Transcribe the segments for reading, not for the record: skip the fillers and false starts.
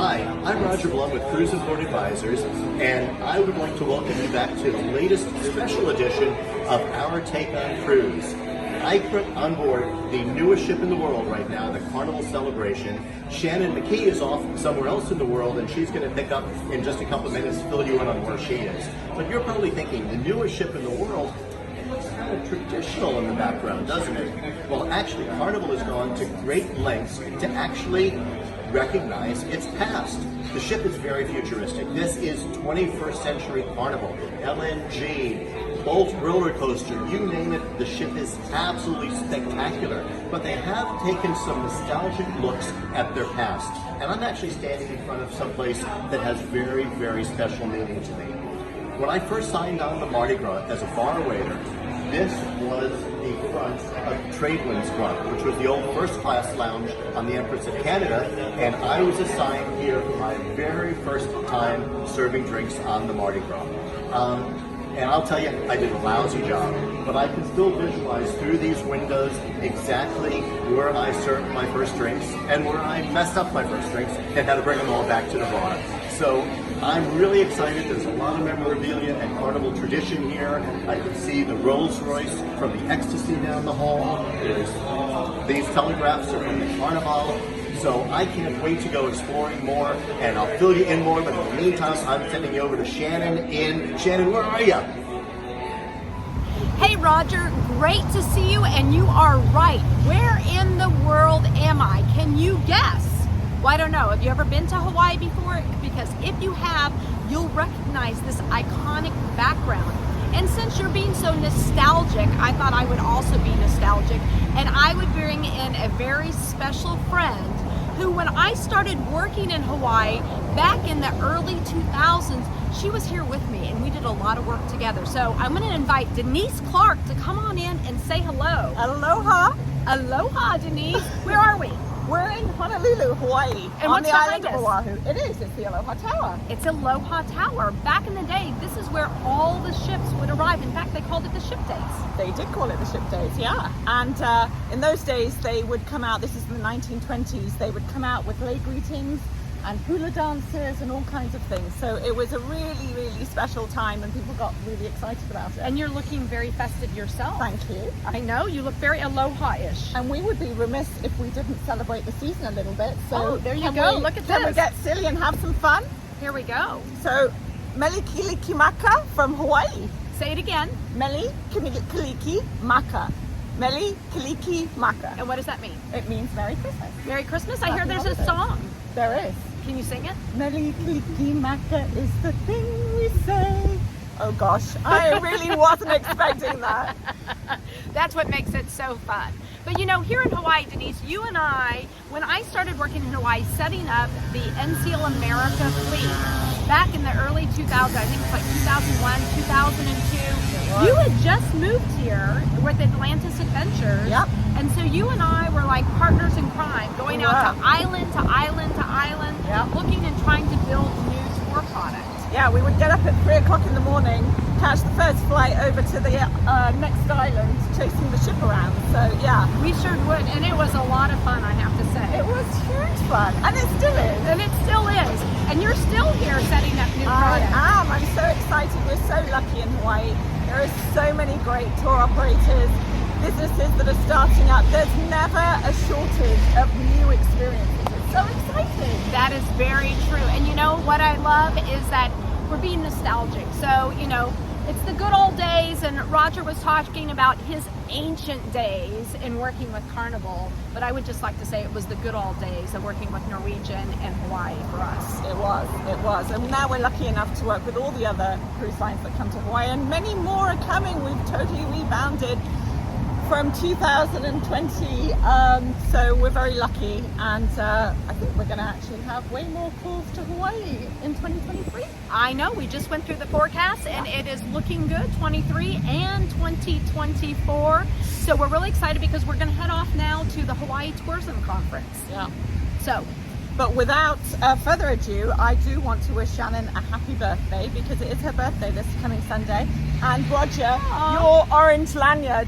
Hi, I'm Roger Blum with Cruise and Port Advisors, and I would like to welcome you back to the latest special edition of Our Take on Cruise. I put on board the newest ship in the world right now, the Carnival Celebration. Shannon McKee is off somewhere else in the world, and she's going to pick up in just a couple of minutes, fill you in on where she is. But you're probably thinking, the newest ship in the world, it looks kind of traditional in the background, doesn't it? Well, actually, Carnival has gone to great lengths to actually recognize its past. The ship is very futuristic. This is 21st century Carnival, LNG, Bolt roller coaster, you name it, the ship is absolutely spectacular. But they have taken some nostalgic looks at their past. And I'm actually standing in front of someplace that has very, very special meaning to me. When I first signed on the Mardi Gras as a bar waiter, this was the front of Tradewinds Club, which was the old first-class lounge on the Empress of Canada, and I was assigned here for my very first time serving drinks on the Mardi Gras. And I'll tell you, I did a lousy job, but I can still visualize through these windows exactly where I served my first drinks and where I messed up my first drinks and had to bring them all back to the bar. So I'm really excited. There's a lot of memorabilia and Carnival tradition here. I can see the Rolls Royce from the Ecstasy down the hall. These telegraphs are from the Carnival. So I can't wait to go exploring more, and I'll fill you in more, but in the meantime, I'm sending you over to Shannon Shannon, where are you? Hey Roger, great to see you, and you are right. Where in the world am I? Can you guess? Well, I don't know. Have you ever been to Hawaii before? Because if you have, you'll recognize this iconic background. And since you're being so nostalgic, I thought I would also be nostalgic, and I would bring in a very special friend who, when I started working in Hawaii back in the early 2000s, she was here with me and we did a lot of work together. So I'm going to invite Denise Clark to come on in and say hello. Aloha. Aloha, Denise. Where are we? We're in Honolulu, Hawaii, and on what's the island behind of us? Oahu. It's the Aloha Tower. It's Aloha Tower. Back in the day, this is where all the ships would arrive. In fact, they called it the ship days. They did call it the ship days, yeah. And in those days, they would come out, this is in the 1920s, they would come out with lay greetings and hula dances and all kinds of things. So it was a really, really special time and people got really excited about it. And you're looking very festive yourself. Thank you. I know, you look very aloha-ish. And we would be remiss if we didn't celebrate the season a little bit. So Oh, there you go. Look at Can we this. get silly and have some fun? Here we go. So, Meli Kiliki Maka from Hawaii. Say it again. Meli Kiliki Maka. Meli Kiliki Maka. And what does that mean? It means Merry Christmas. Merry Christmas. I hear Happy there's a holidays. song. There is. Can you sing it? Meli Kiliki Maka is the thing we say. Oh gosh, I really wasn't expecting that. That's what makes it so fun. But you know, here in Hawaii, Denise, you and I, when I started working in Hawaii, setting up the NCL America fleet back in the early 2000s, I think it's like 2001, 2002, you had just moved here with Atlantis Adventures. Yep. And so you and I were like partners in crime, going out to island to island to island, Yep. looking and trying to build new tour products. Yeah, we would get up at 3 o'clock in the morning, catch the first flight over to the next island, chasing the ship around. So yeah, We sure would, and it was a lot of fun, I have to say. it was huge fun, and it still is. And it still is. And you're still here setting up new I products. am. I'm so excited. We're so lucky in Hawaii. There are so many great tour operators, businesses that are starting up. There's never a shortage of new experiences. It's so exciting. That is very true. And you know what I love is that we're being nostalgic. So, you know, it's the good old days, and Roger was talking about his ancient days in working with Carnival, but I would just like to say it was the good old days of working with Norwegian and Hawaii for us. It was. And now we're lucky enough to work with all the other cruise lines that come to Hawaii, and many more are coming. We've totally rebounded from 2020, so we're very lucky, and I think we're going to actually have way more calls to Hawaii in 2023. I know, we just went through the forecast and it is looking good, 23 and 2024. So we're really excited because we're going to head off now to the Hawaii Tourism Conference. Yeah. So, But without further ado, I do want to wish Shannon a happy birthday because it is her birthday this coming Sunday. And Roger, your orange lanyard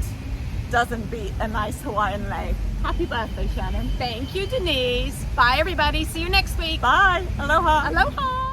doesn't beat a nice Hawaiian lei. Happy birthday, Shannon. Thank you, Denise. Bye, everybody. See you next week. Bye. Aloha. Aloha.